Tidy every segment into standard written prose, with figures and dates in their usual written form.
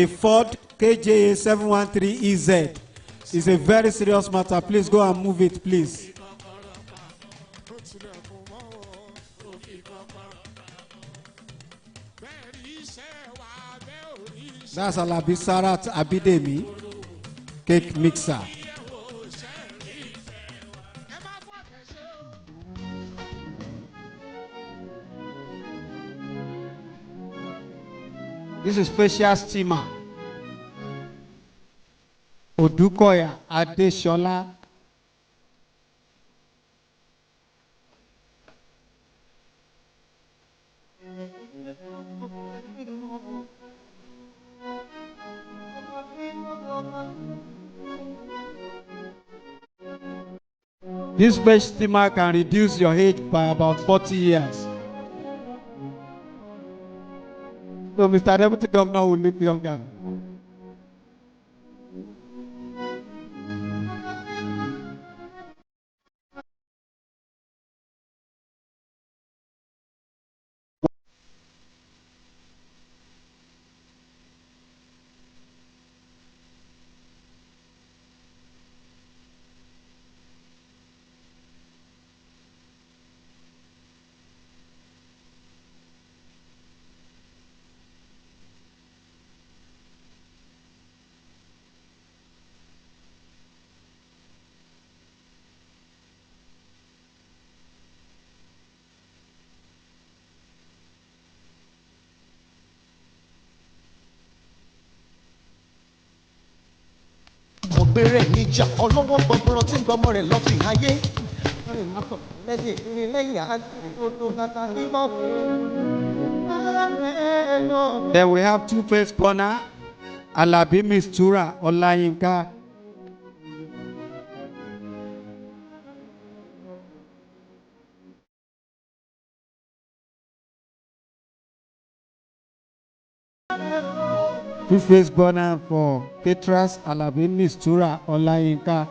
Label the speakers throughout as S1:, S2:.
S1: A Ford KJA 713EZ is a very serious matter. Please go and move it, please. That's Alabi Sarat Abidemi, cake mixer. This is special steamer. Odukoya Adeshola. This special steamer can reduce your age by about 40 years. So Mr. Deputy Governor will look younger.
S2: Bẹ̀rẹ̀ níjà ọlọ́wọ́ gbọ̀ngbọ̀rọ̀ tí ń gbọmọ rẹ̀ lọ fi ayé.
S1: Then we have two-face corner, Alabi Mistura Olayinka. Two-face corner for Petras Alabi Mistura Olayinka.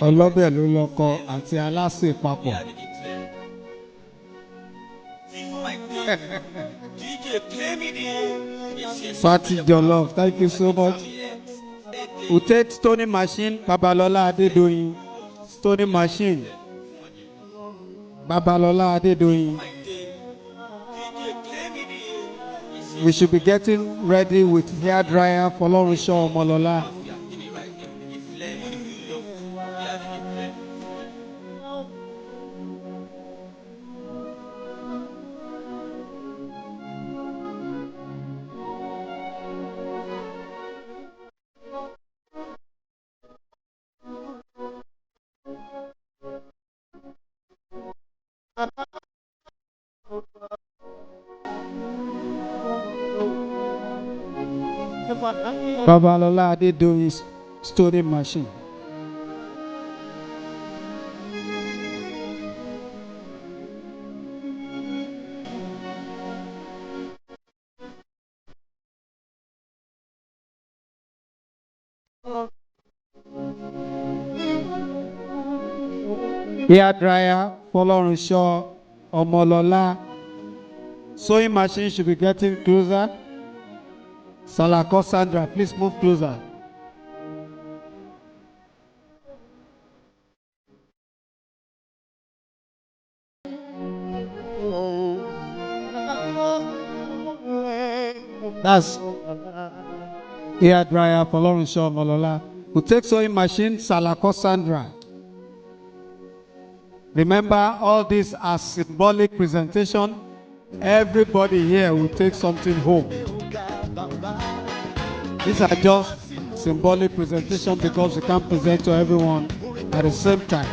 S1: Ọlọ́bẹ̀ ló lọ́kọ àti aláṣẹ papọ̀. Party Jollof, thank you so much. We take Stony Machine, Babalola Adedoyin. Stony Machine, Babalola Adedoyin. We should be getting ready with hair dryer for Lorunsho Omolola. Babalola Adedoyin's Stony Machine. Hair dryer for Lorunsho Omolola. Sewing machine should be getting closer. Salako Sandra, please move closer. That's hair dryer for Lorunsho Omolola. We take sewing machine, Salako Sandra. Remember, all these are symbolic presentation. Everybody here will take something home. These are just symbolic presentation because we can't present to everyone at the same time.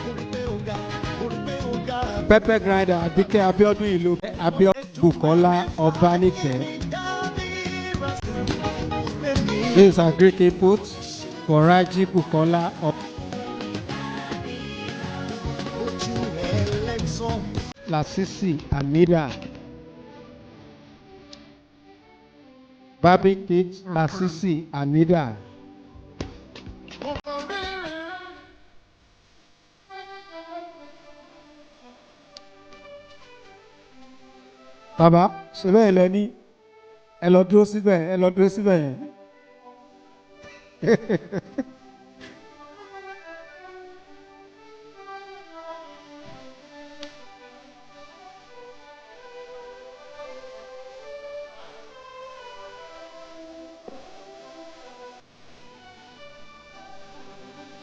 S1: Pepper grinder, Adike Abiodun Ilu, Abiodun Bukola Obanike. These are Greek inputs for Raji Bukola Lasisi Amida. Barbie Kids Lasisi Amida. Bàbá ṣe bẹ́ẹ̀ lẹ ní ẹ lọ dúró síbẹ̀ ẹ lọ dúró síbẹ̀ yẹn.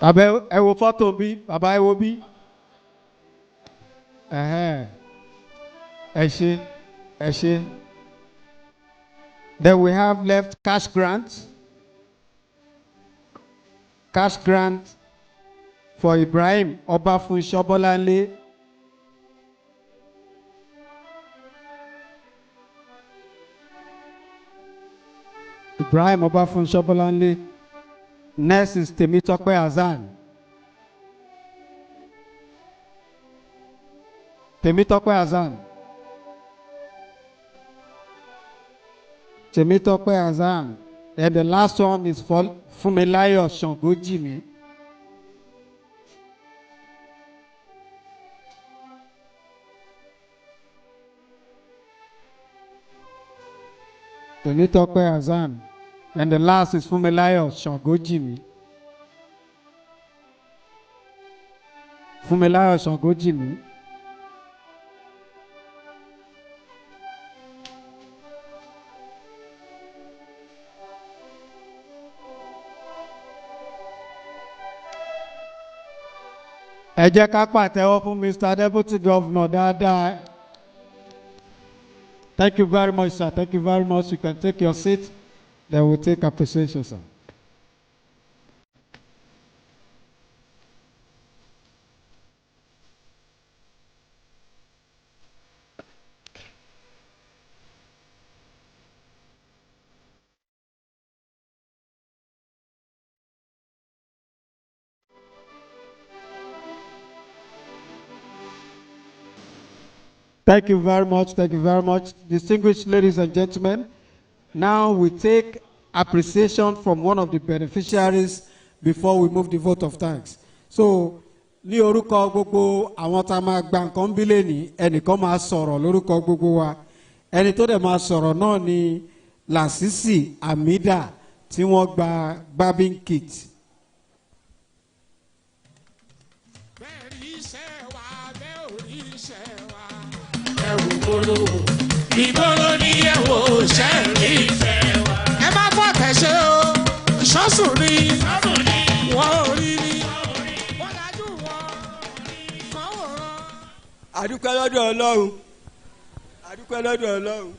S1: Bàbá ẹ wo fọ́tò bí bàbá ẹ wo bí. Ẹ ṣé ẹ ṣé. Then we have left cash grant. Cash grant for Ibrahim Obafunso Bolanle. Ibrahim Obafunso Bolanle. Next is Temitope Azan. Temitope Azan. Temitope Azan. And the last one is for Fumilayo Shongojimi. Temitope Azan. And the last is Fumilayo Shongojimi. Fumilayo Shongojimi. Ẹ jẹ́ ká pàtẹ́wọ́ fún Mr. Deputy Governor dáadáa. Thank you very much, sir. Thank you very much. You can take your seat. Then we'll take appreciation, sir. Thank you very much. Thank you very much. Distinguished ladies and gentlemen, now we take appreciation from one of the beneficiaries before we move the vote of thanks. So, ní orúkọ gbogbo àwọn tá a máa gba nǹkan bí lẹ́ni ẹnìkan máa sọ̀rọ̀ lórúkọ gbogbo wa. Ẹni tó dẹ̀ máa sọ̀rọ̀ náà ni Lasisi Amida tí wọ́n gba barbing kit.
S3: Ìgboro ni ẹ wò ṣẹ́ẹ̀rì ìfẹ́ wa. Ẹ má fọ́ tẹ̀sẹ̀ o, ṣọ́sùn ni wọ́n ò rí ni. Wọ́n dájú wọn kàn wòran.
S4: Àdúpẹ́ lọ́dọ̀ Ọlọ́run, àdúpẹ́ lọ́dọ̀ Ọlọ́run,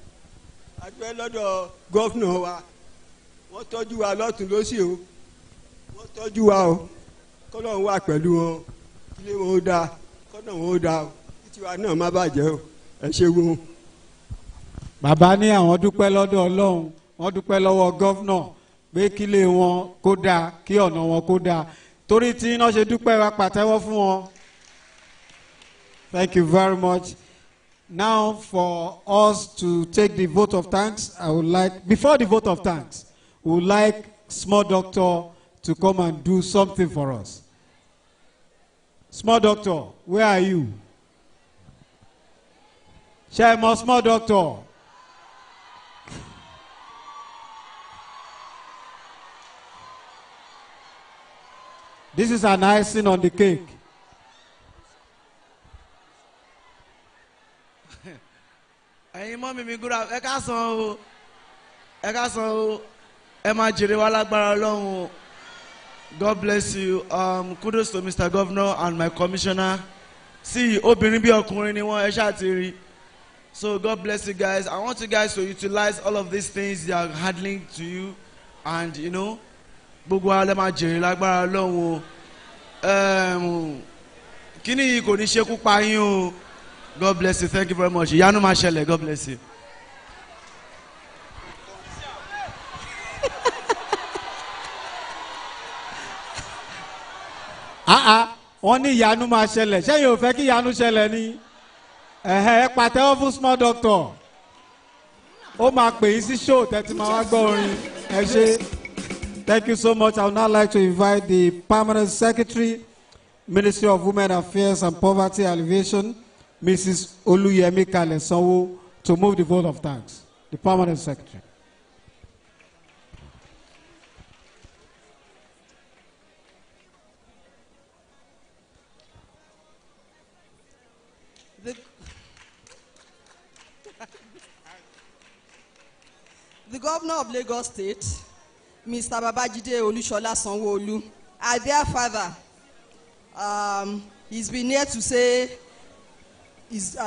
S4: àdúpẹ́ lọ́dọ̀ gọ́fúnà wa. Wọ́n tọ́jú wa lọ́tùn lósì o, wọ́n tọ́jú wa o. Kọ́lọ́run wà pẹ̀lú wọn, ilé wọn ó dáa, kọ́nà wọn ó dáa o, títí wa náà má bàjẹ́ o. Ẹ ṣeun.
S1: Bàbá ní àwọn dúpẹ́ lọ́dọ̀ Ọlọ́run, wọ́n dúpẹ́ lọ́wọ́ gọ́fúnà pé kílé wọn kó dáa, kí ọ̀nà wọn kó dáa. Torí tí iná ṣe dúpẹ́ wa pàtẹ́wọ́ fún wọn. Thank you very much. Now for us to take the vote of thanks, I would like, before the vote of thanks, we would like Small Doctor to come and do something for us. Small Doctor, where are you? Chairman, Small Doctor. This is an icing on the cake.
S5: Ẹ̀yin mọ́mí mi gúra ẹ ká san o, ẹ ká san o, ẹ máa jèrè wá lágbára Ọlọ́run o. God bless you. Kudos to Mr. Governor and my commissioner. See, obìnrin bí ọkùnrin ni wọ́n ẹ ṣáà ti rí. So God bless you guys. I want you guys to utilize all of these things they are handling to you, and you know, gbogbo alẹ́ máa jèrè lágbára Ọlọ́run o. Kíní yìí kò ní ṣekú pa yín o. God bless you. Thank you very much. Ìyanu máa ṣẹlẹ̀. God bless you.
S1: Wọ́n ní ìyanu máa ṣẹlẹ̀. Ṣé yóò fẹ́ kí ìyanu ṣẹlẹ̀ ni? Ẹ pàtẹ́wọ́ fún Small Doctor. Ó máa pè yín sí show tẹ́tí máa wá gbọ́ orin. Ẹ ṣé. Thank you so much. I would now like to invite the Permanent Secretary, Ministry of Women Affairs and Poverty Alleviation, Mrs. Oluyemi Kalesanwo, to move the vote of thanks. The Permanent Secretary.
S6: The Governor of Lagos State, Mr. Babajide Olushola Sanwo-Olu, our dear father, he's been here to say his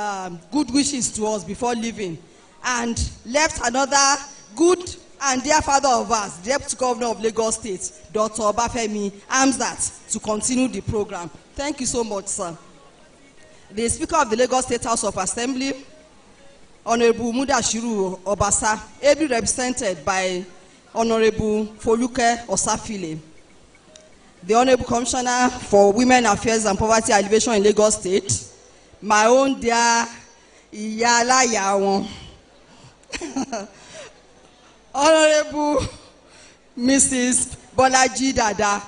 S6: good wishes to us before leaving, and left another good and dear father of us, Deputy Governor of Lagos State, Dr. Obafemi Hamzat, to continue the program. Thank you so much, sir. The Speaker of the Lagos State House of Assembly, Honorable Mudashiru Obasa, ably represented by Honorable Foluke Osafile. The Honorable Commissioner for Women Affairs and Poverty Alleviation in Lagos State, my own dear Iyala Yawon, Honorable Mrs. Bolaji Dada,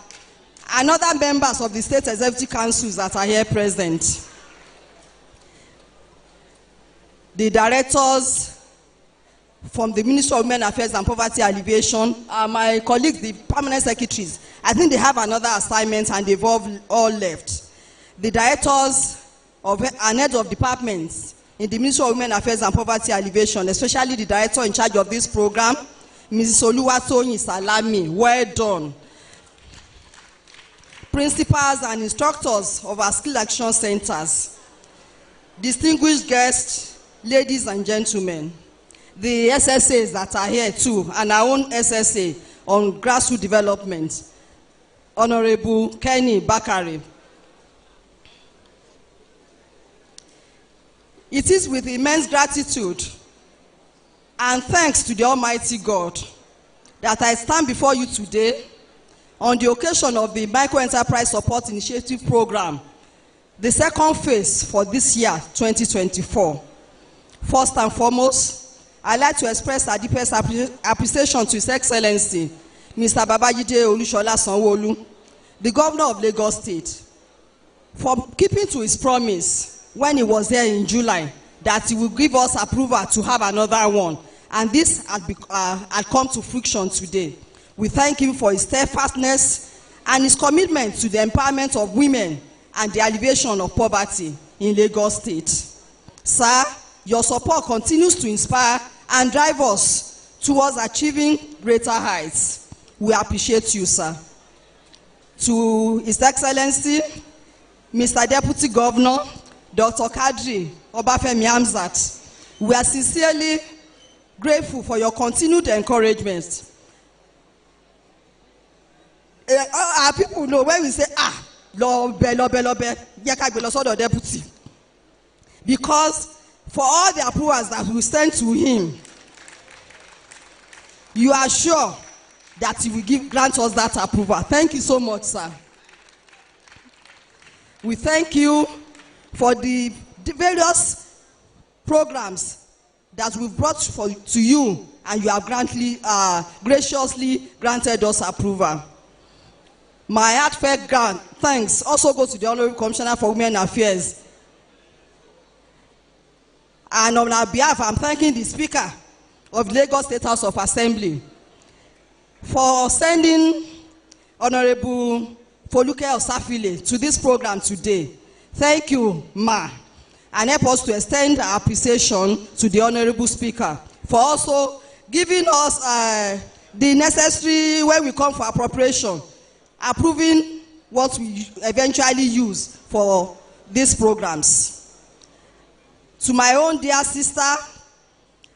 S6: and other members of the State Executive Councils that are here present. The directors from the Ministry of Women Affairs and Poverty Alleviation, my colleagues, the permanent secretaries, I think they have another assignment and they've all left. The directors and heads of departments in the Ministry of Women Affairs and Poverty Alleviation, especially the director in charge of this program, Mrs. Oluwatoyin Salami, well done. Principals and instructors of our skill action centers, distinguished guests, ladies and gentlemen, the SSAs that are here too, and our own SSA on grassroots development, Honorable Kenny Bakari. It is with immense gratitude and thanks to the Almighty God that I stand before you today on the occasion of the Microenterprise Support Initiative Program, the second phase for this year, 2024. First and foremost, I'd like to express our deepest appreciation to His Excellency, Mr. Babajide Olushola Sanwo-Olu, the Governor of Lagos State, for keeping to his promise when he was there in July that he will give us approval to have another one. And this had come to fruition today. We thank him for his steadfastness and his commitment to the empowerment of women and the alleviation of poverty in Lagos State. Sir, your support continues to inspire and drive us towards achieving greater heights. We appreciate you, sir. To His Excellency, Mr. Deputy Governor, Dr. Kadri Obafemi Hamzat, we are sincerely grateful for your continued encouragement. Our people know when we say, lobe, deputy. Because for all the approvals that we send to him, you are sure that he will grant us that approval. Thank you so much, sir. We thank you for the various programs that we've brought to you, and you have graciously granted us approval. My heartfelt thanks also go to the Honorable Commissioner for Women Affairs. And on our behalf, I'm thanking the Speaker of Lagos State House of Assembly for sending Honorable Foluke Osafile to this program today. Thank you, Ma. And help us to extend our appreciation to the Honorable Speaker for also giving us the necessary, when we come for appropriation, approving what we eventually use for these programs. To my own dear sister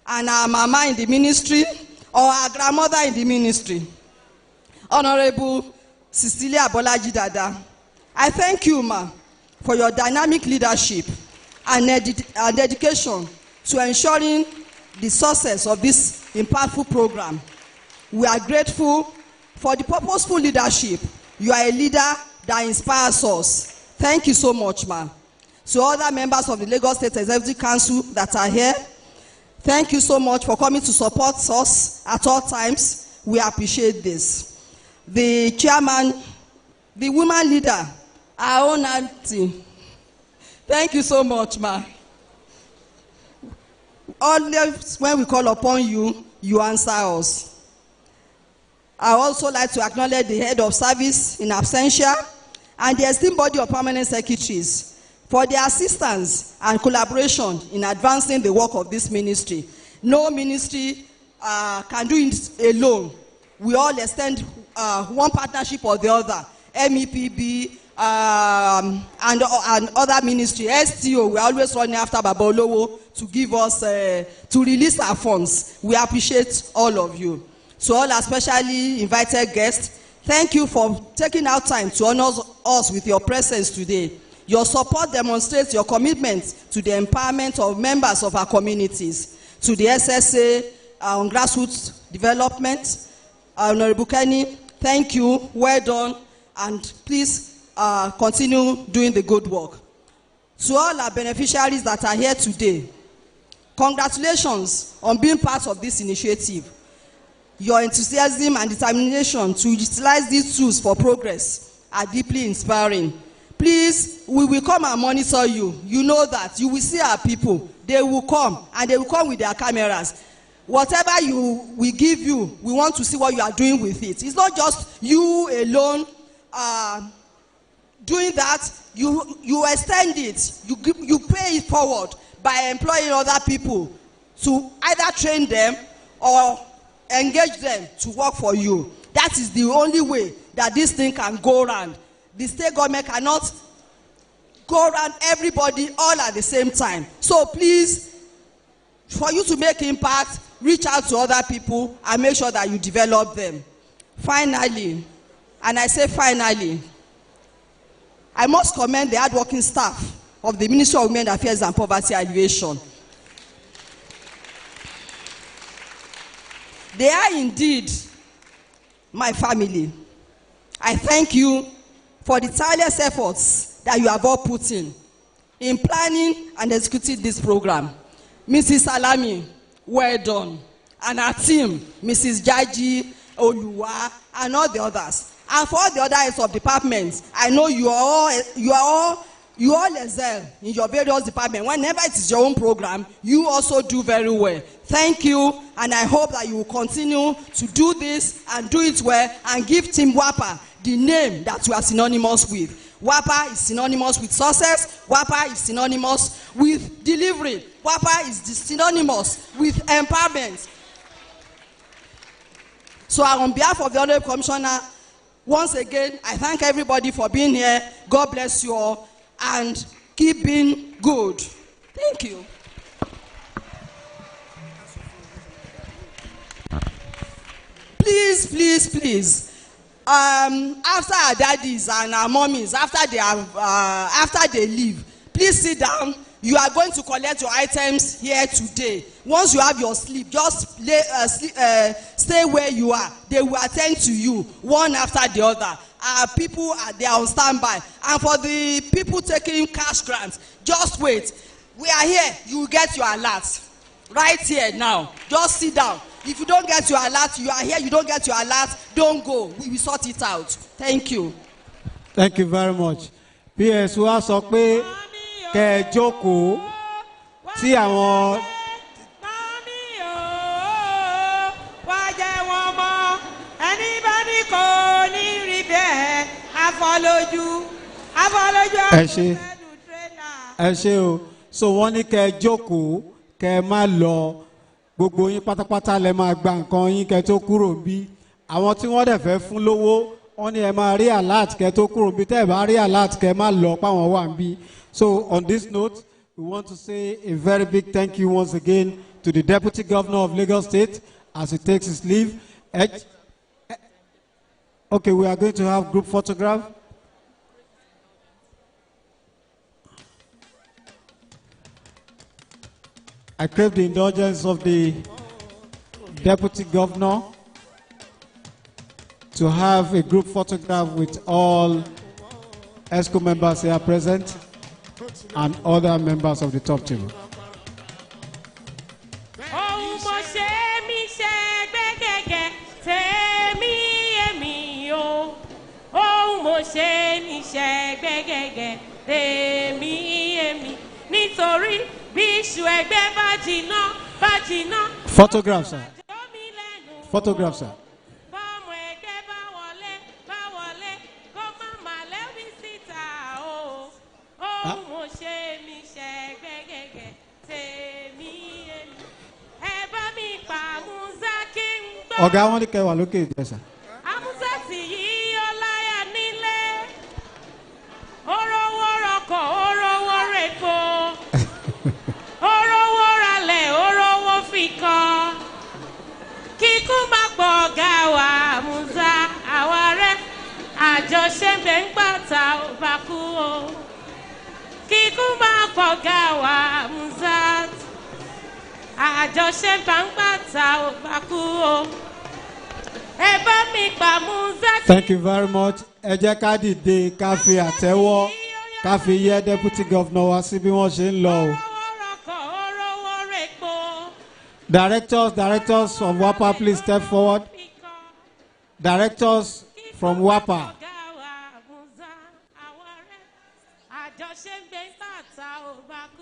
S6: and our mama in the ministry, or our grandmother in the ministry, Honorable Cecilia Bolaji Dada, I thank you, ma, for your dynamic leadership and dedication to ensuring the success of this impactful program. We are grateful for the purposeful leadership. You are a leader that inspires us. Thank you so much, ma. To other members of the Lagos State Executive Council that are here, thank you so much for coming to support us at all times. We appreciate this. the chairman, the woman leader, our own auntie. Thank you so much, ma. Always when we call upon you, you answer us. I also like to acknowledge the head of service in absentia and the esteemed body of permanent secretaries for their assistance and collaboration in advancing the work of this ministry. No ministry can do it alone. We all extend one partnership or the other. MEPB and other ministry, STO, we are always running after Baba Olowo to give us, to release our funds. We appreciate all of you. To all our specially invited guests, thank you for taking out time to honor us with your presence today. Your support demonstrates your commitment to the empowerment of members of our communities. To the SSA on grassroots development, Honorable Kenny, thank you, well done, and please continue doing the good work. To all our beneficiaries that are here today, congratulations on being part of this initiative. Your enthusiasm and determination to utilize these tools for progress are deeply inspiring. Please, we will come and monitor you. You know that. You will see our people. They will come, and they will come with their cameras. Whatever we give you, we want to see what you are doing with it. It's not just you alone doing that. You extend it. You pay it forward by employing other people to either train them or engage them to work for you. That is the only way that this thing can go around. The state government cannot go around everybody all at the same time. So please, for you to make impact, reach out to other people and make sure that you develop them. Finally, and I say finally, I must commend the hardworking staff of the Ministry of Women Affairs and Poverty Alleviation. They are indeed my family. I thank you for the tireless efforts that you have all put in planning and executing this program. Mrs. Salami, well done. And our team, Mrs. Jaji, Oluwa, and all the others. And for all the other heads of departments, I know you all excel in your various departments. Whenever it is your own program, you also do very well. Thank you, and I hope that you will continue to do this and do it well and give Team WAPA the name that we are synonymous with. WAPA is synonymous with success. WAPA is synonymous with delivery. WAPA is synonymous with empowerment. So on behalf of the Honorable Commissioner, once again, I thank everybody for being here. God bless you all, and keep being good. Thank you. Please, please, please. After our daddies and our mommies, after they leave, please sit down. You are going to collect your items here today. Once you have your sleep, just stay where you are. They will attend to you one after the other. People they are on standby. And for the people taking cash grants, just wait. We are here. You will get your alert right here now. Just sit down. If you don't get your alert, you are here. You don't get your alert, don't go. We will sort it out. Thank you.
S1: Thank you very much. PS wa sọ pé kẹ́ jókòó tí àwọn. Ẹ ṣé o. So wọ́n ní kẹ́ jókòó kẹ́ má lọ. Gbogbo yín pátápátá lẹ máa gba nǹkan yín kẹ́ tó kúrò bí. Àwọn tí wọ́n dẹ̀ fẹ́ fún lówó wọ́n ní ẹ máa rí alert kẹ́ tó kúrò bí. Tẹ́ ẹ bá rí alert kẹ́ má lọ páwọn wà ń bí. So on this note, we want to say a very big thank you once again to the Deputy Governor of Lagos State as he takes his leave. Okay, we are going to have group photograph. I crave the indulgence of the Deputy Governor to have a group photograph with all ESCO members here present and other members of the top table.
S7: mi ṣẹgbẹ́ gẹ́gẹ́ tèmi èmi nítorí bí iṣu ẹgbẹ́ bá jiná
S1: Photograph, sir. Photograph, sir.
S7: bọ́ọ̀mù ẹgbẹ́ bá wọlé kó má má lẹ́wí síta o mo ṣe mi ṣẹgbẹ́ gẹ́gẹ́ tèmi èmi ẹ bá mi pa Musa kí n gbọ́.
S1: Ọ̀gá wọn ní kẹwàá lókè ìjẹsà.
S7: Amusa sì yí ọláyà nílé orówó rọkọ̀ orówó rèpo orówó ralẹ̀ orówó fikọ́ kíkú má pọ̀ ọ̀gá wa Musa àwa rẹ̀ àjọṣe ń bẹ ń gbàtà ò bá kú o kíkú má pọ̀ ọ̀gá wa Musa àjọṣe ń bẹ ń gbàtà ò bá kú o.
S1: Thank you very much. Ẹ jẹ́ ká dìde ká fi àtẹ́wọ́ ká fi yẹ deputy governor wá sí bí wọ́n ṣe ń lọ o. Directors from WAPA, please step forward. Directors from WAPA.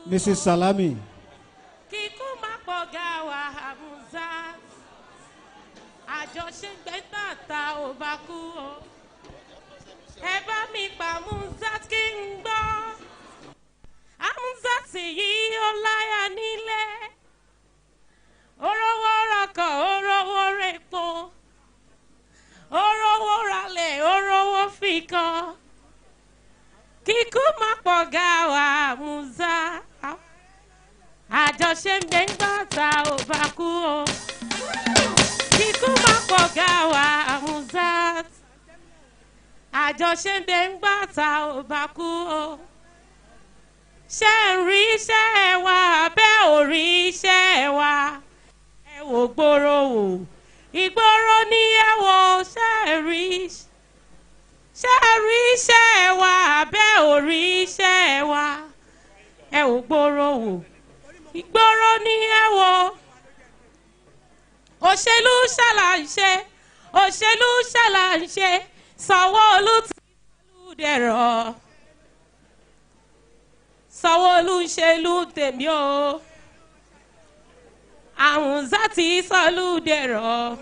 S1: Mrs. Salami.
S7: Àjọṣe gbé tàtà ò bá kú o. Ẹ bá mi pa Amuzat kí n gbọ́. Amuzat yìí ó láyà nílé. Orówó rọkọ̀, orówó rèpo. Orówó ralẹ̀, orówó fikọ́. Kíkú má pọ̀ gá wa Amuzat. Àjọṣe gbé tàtà ò bá kú o. Kíkú má pọ̀ gá wa Amuzat àjọṣe ń bẹ ń gbàtà ò bá kú o. Ṣé ń rí iṣẹ́ wa abẹ́ ò rí iṣẹ́ wa ẹ wò gbòòrò wò ìgboro ní ẹ wò ṣé rí iṣẹ́ wa abẹ́ ò rí iṣẹ́ wa ẹ wò gbòòrò wò ìgboro ní ẹ wò. Òṣèlú ṣàlàyé òṣèlú ṣàlàyé Sanwó-Olú ti ṣèlú dẹ̀rọ̀ Sanwó-Olú ń ṣèlú tèmi o Amuzat ti sọlú dẹ̀rọ̀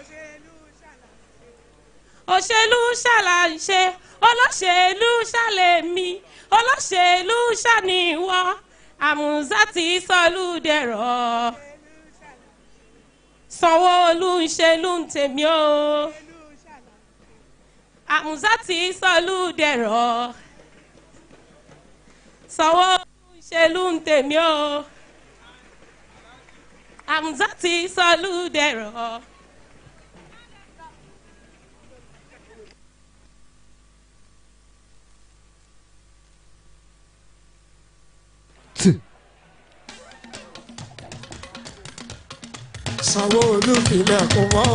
S7: òṣèlú ṣàlàyé olóṣèlú ṣàlèmí olóṣèlú ṣàníwọ́ Amuzat ti sọlú dẹ̀rọ̀. Sanwó-Olú ń ṣèlú tèmi o Amuzat ti sọlú dẹ̀rọ̀ Sanwó-Olú ń ṣèlú tèmi o Amuzat ti sọlú dẹ̀rọ̀.
S3: Sanwó-Olú tilẹ̀kùn mọ́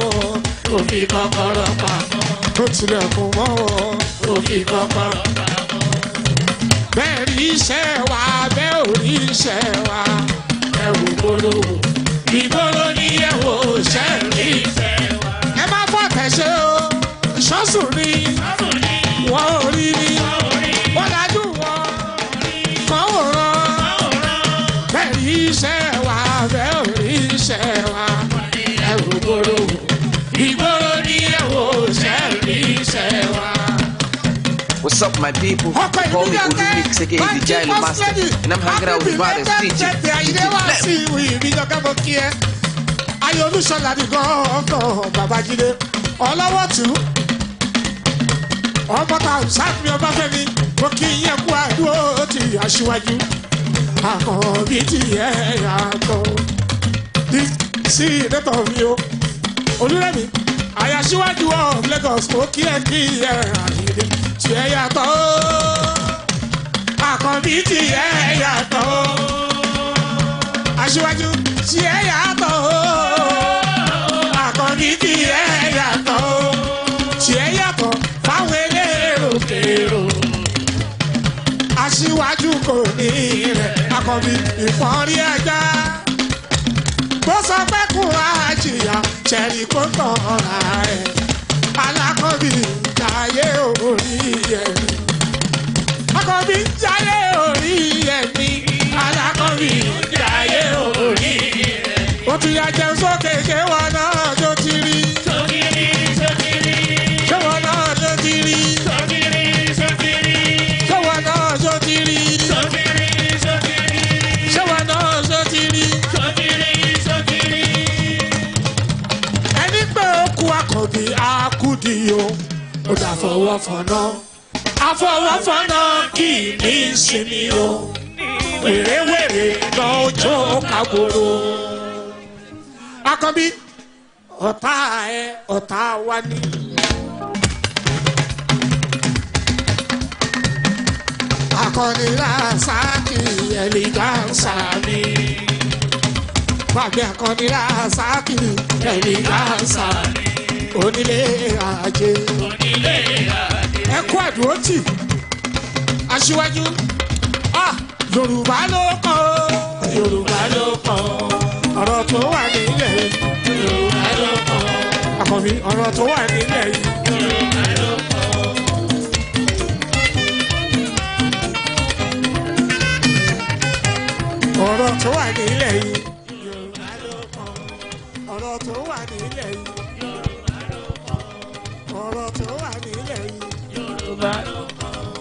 S3: ó fi kọ́kọ́rọ́ pamọ́ ó tilẹ̀kùn mọ́ ó fi kọ́kọ́rọ́ pamọ́. Bẹ́ẹ̀ rí iṣẹ́ wa bẹ́ẹ̀ ò rí iṣẹ́ wa ẹ wò gbòòrò ìgboro ní ẹ wò ṣẹ́ rí iṣẹ́ wa. Ẹ má fọ́ tẹ̀sẹ̀ o ṣọ́sùn ni wọ́n ò rí ni wọ́n dájú wọn kàn ó rán bẹ́ẹ̀ rí iṣẹ́ wa bẹ́ẹ̀ ò rí iṣẹ́ wa.
S8: What's up, my people? Call me Udu Mix, aka DJ Master, and I'm hanging out with brothers, DJ
S3: Ayé Olúṣọlá di gángan Babájídé ọlọ́wọ́ tù ọmọ ta sáfì Ọbáfẹ́mi mo kí yẹn kú àdúró ti aṣíwájú àkànbí ti yẹ yàtọ̀ sí ìdẹ́tọ̀ mi o Olúrẹ̀mí àyàṣíwájú of Lagos mo kí ẹ àyèdè tí ẹ yàtọ̀ àkànbí tí ẹ yàtọ̀ aṣíwájú tí ẹ yàtọ̀ àkànbí tí ẹ yàtọ̀ tí ẹ yàtọ̀ fáwọn elérò kèrò aṣíwájú kò ní rẹ̀ àkànbí ìfọ̀nrí ẹja bó sọ pé kúrò àjìyà ṣẹ̀rí kó tọ̀ra ẹ̀ alákọ̀bí jayé orí ẹ̀ ń jayé orí ẹ̀mí alákọ̀wé ń jayé orí ẹ̀mí. Ó ti yá jẹun sókè ṣé wọn náà tó ti rí. Sókìrì sókìrì. Ṣé wọn náà tó ti rí. Sókìrì sókìrì. Ṣé wọn náà tó ti rí. Sókìrì sókìrì. Ṣé wọn náà tó ti rí. Sókìrì sókìrì. Ẹni pé ó kú akọ̀bí akúdi o. Ó dà fọwọ́ fọ̀nà. Afọwọ́fọ́nà kì í ní ìsinmi o. Wèrèwèrè lọ́jọ́ kàgbòrò. Akọbí ọ̀tá ẹ ọ̀tá wa ni. Akọni Rasaki ẹ̀lìgánsà mi. Bàbá akọni Rasaki ẹ̀lìgánsà mi. Onílé ajé. Onílé ajé. Ẹ kú àdúró tì. Aṣíwájú. Yorùbá ló kàn ó. Yorùbá ló kàn ó. Ọ̀rọ̀ tó wà nílẹ̀ yìí. Yorùbá ló kàn ó. Àkànbí ọ̀rọ̀ tó wà nílẹ̀ yìí. Yorùbá ló kàn ó. Ọ̀rọ̀ tó wà nílẹ̀ yìí. Yorùbá ló kàn ó. Ọ̀rọ̀ tó wà nílẹ̀ yìí. Yorùbá ló kàn ó. Ọ̀rọ̀ tó wà nílẹ̀ yìí. Yorùbá ló kàn ó.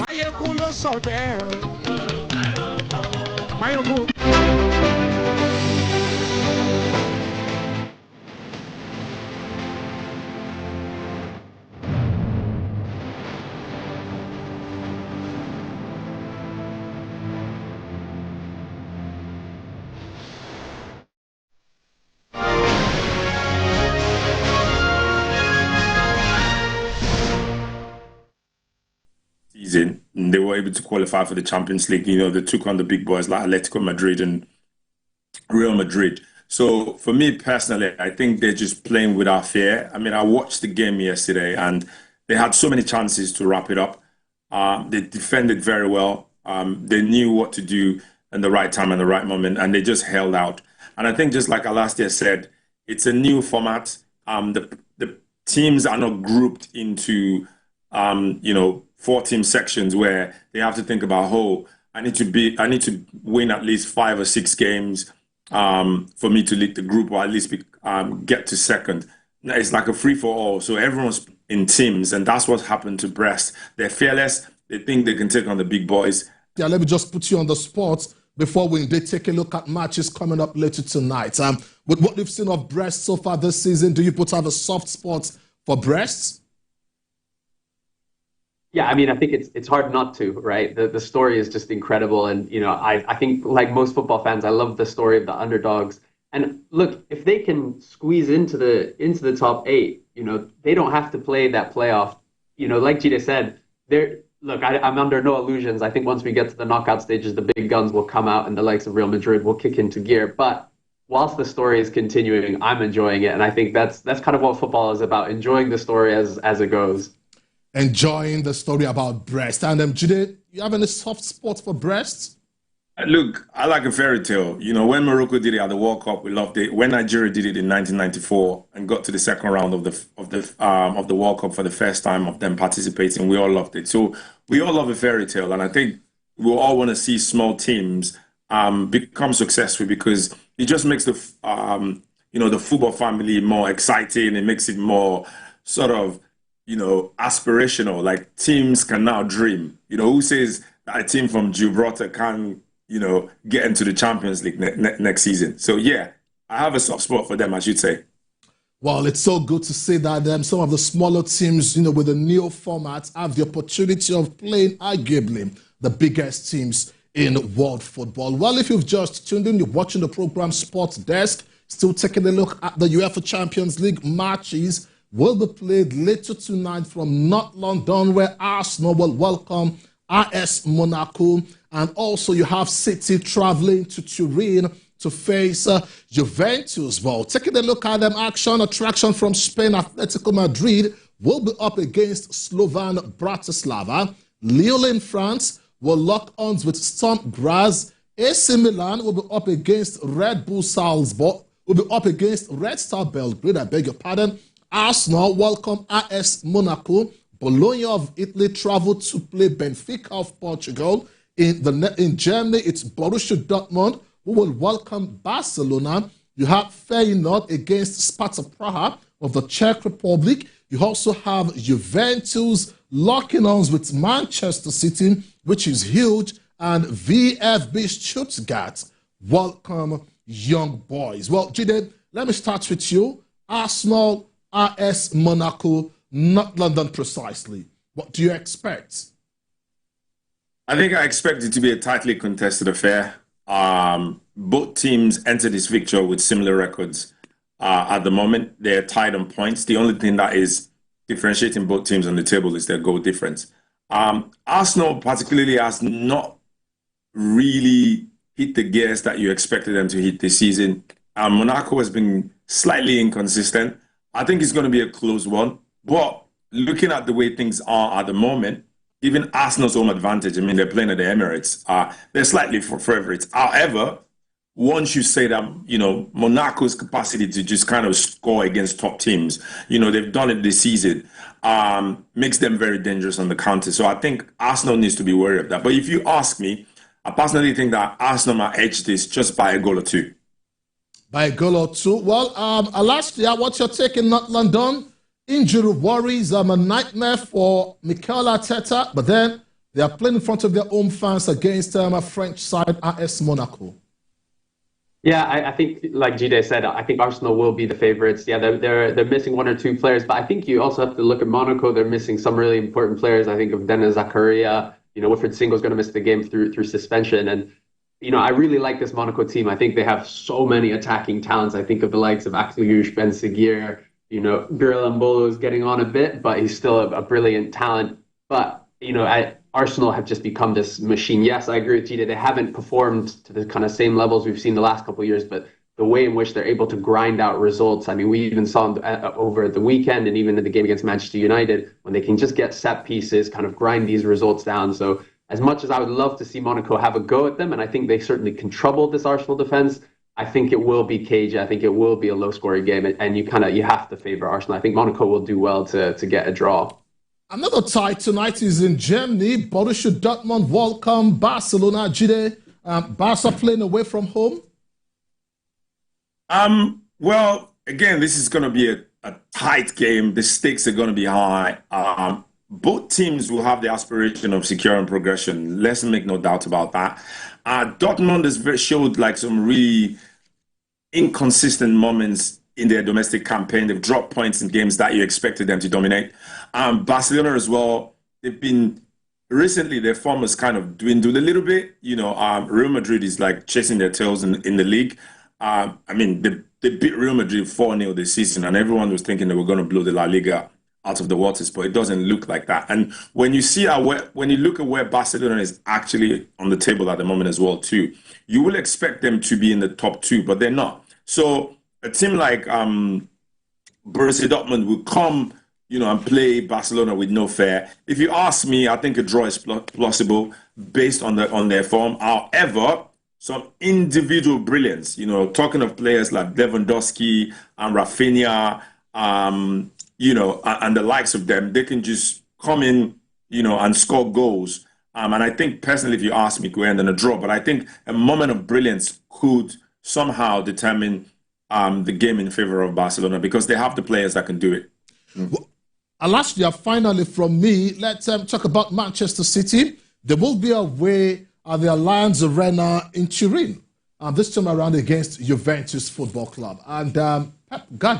S3: Máyégún ló sọ bẹ́ẹ̀. Yorùbá ló kàn ó. Máyégún.
S9: Season, and they were able to qualify for the Champions League. You know, they took on the big boys like Atletico Madrid and Real Madrid. So for me personally, I think they're just playing without fear. I mean, I watched the game yesterday and they had so many chances to wrap it up. They defended very well. They knew what to do in the right time and the right moment, and they just held out. And I think just like Alastia said, it's a new format. The teams are not grouped into, 4-team sections where they have to think about, I need to win at least 5 or 6 games for me to lead the group, or at least get to second. It's like a free-for-all. So everyone's in teams, and that's what's happened to Brest. They're fearless. They think they can take on the big boys.
S10: Yeah, let me just put you on the spot before we take a look at matches coming up later tonight. With what we've seen of Brest so far this season, do you put out a soft spot for Brest?
S11: Yeah, I mean, I think it's hard not to, right? The story is just incredible. And, I think like most football fans, I love the story of the underdogs. And look, if they can squeeze into the top 8, they don't have to play that playoff. Like Jide said, I'm under no illusions. I think once we get to the knockout stages, the big guns will come out and the likes of Real Madrid will kick into gear. But whilst the story is continuing, I'm enjoying it. And I think that's kind of what football is about, enjoying the story as it goes.
S10: Enjoying the story about Brest. And Jide, you have any soft spot for Brest?
S9: Look, I like a fairy tale. When Morocco did it at the World Cup, we loved it. When Nigeria did it in 1994 and got to the second round of the World Cup for the first time of them participating, we all loved it. So we all love a fairy tale, and I think we all want to see small teams become successful, because it just makes the football family more exciting. It makes it more sort of aspirational. Like, teams can now dream. Who says that a team from Gibraltar can get into the Champions League next season? So yeah, I have a soft spot for them, I should say.
S10: Well, it's so good to see that some of the smaller teams, with the new format, have the opportunity of playing arguably the biggest teams in world football. Well, if you've just tuned in, you're watching the program Sports Desk, still taking a look at the UEFA Champions League matches will be played later tonight from North London, where Arsenal will welcome AS Monaco. And also you have City traveling to Turin to face Juventus. Well, taking a look at them action, attraction from Spain, Atletico Madrid will be up against Slovan Bratislava. Lille in France will lock arms with Sturm Graz. AC Milan will be up against Red Bull Salzburg, will be up against Red Star Belgrade, I beg your pardon. Arsenal welcome AS Monaco. Bologna of Italy travel to play Benfica of Portugal. In Germany, it's Borussia Dortmund who will welcome Barcelona. You have Feyenoord against Sparta Praha of the Czech Republic. You also have Juventus locking arms with Manchester City, which is huge, and VfB Stuttgart welcome Young Boys. Well, Jide, let me start with you. Arsenal, AS Monaco, not London precisely. What do you expect?
S9: I think I expect it to be a tightly contested affair. Both teams enter this fixture with similar records. At the moment, they're tied on points. The only thing that is differentiating both teams on the table is their goal difference. Arsenal particularly has not really hit the gears that you expected them to hit this season. Monaco has been slightly inconsistent. I think it's going to be a close one. But looking at the way things are at the moment, given Arsenal's home advantage, I mean, they're playing at the Emirates, they're slightly favorites. However, once you say that, you know, Monaco's capacity to just kind of score against top teams, you know, they've done it this season, makes them very dangerous on the counter. So I think Arsenal needs to be worried of that. But if you ask me, I personally think that Arsenal might edge this just by a goal or two.
S10: By a goal or two. Well, Alastair, what's your take in North London? Injury worries a nightmare for Mikel Arteta, but then they are playing in front of their home fans against a French side, AS Monaco.
S11: Yeah, I think, like Jide said, I think Arsenal will be the favourites. Yeah, they're missing one or two players, but I think you also have to look at Monaco. They're missing some really important players. I think of Dennis Zakaria. You know, Wilfried Singo's going to miss the game through suspension, and you know, I really like this Monaco team. I think they have so many attacking talents. I think of the likes of Akliouche, Ben Seguir. You know, Birel Mbolo is getting on a bit, but he's still a brilliant talent. But, you know, Arsenal have just become this machine. Yes, I agree with Gita. They haven't performed to the kind of same levels we've seen the last couple of years, but the way in which they're able to grind out results. I mean, we even saw them over the weekend and even in the game against Manchester United, when they can just get set pieces, kind of grind these results down. So as much as I would love to see Monaco have a go at them, and I think they certainly can trouble this Arsenal defense, I think it will be cagey. I think it will be a low-scoring game, and you have to favour Arsenal. I think Monaco will do well to get a draw.
S10: Another tie tonight is in Germany. Borussia Dortmund welcome Barcelona. Jide, Barca playing away from home?
S9: Well, again, this is going to be a tight game. The stakes are going to be high. Both teams will have the aspiration of securing progression. Let's make no doubt about that. Dortmund has showed like some really inconsistent moments in their domestic campaign. They've dropped points in games that you expected them to dominate. Barcelona as well, they've been, recently their form has kind of dwindled a little bit. You know, Real Madrid is like chasing their tails in the league. I mean, they beat Real Madrid 4-0 this season, and everyone was thinking they were going to blow the La Liga out of the waters, but it doesn't look like that. And when you see when you look at where Barcelona is actually on the table at the moment as well too, you will expect them to be in the top two, but they're not. So a team like Borussia Dortmund will come, you know, and play Barcelona with no fear. If you ask me, I think a draw is plausible based on their form. However, some individual brilliance, you know, talking of players like Lewandowski and Rafinha, you know, and the likes of them, they can just come in, you know, and score goals. And I think personally, if you ask me, it could end in a draw. But I think a moment of brilliance could somehow determine the game in favor of Barcelona because they have the players that can do it.
S10: Well, Alastair, finally from me, let's talk about Manchester City. There will be away at the Allianz Arena in Turin, this time around against Juventus Football Club. And Pep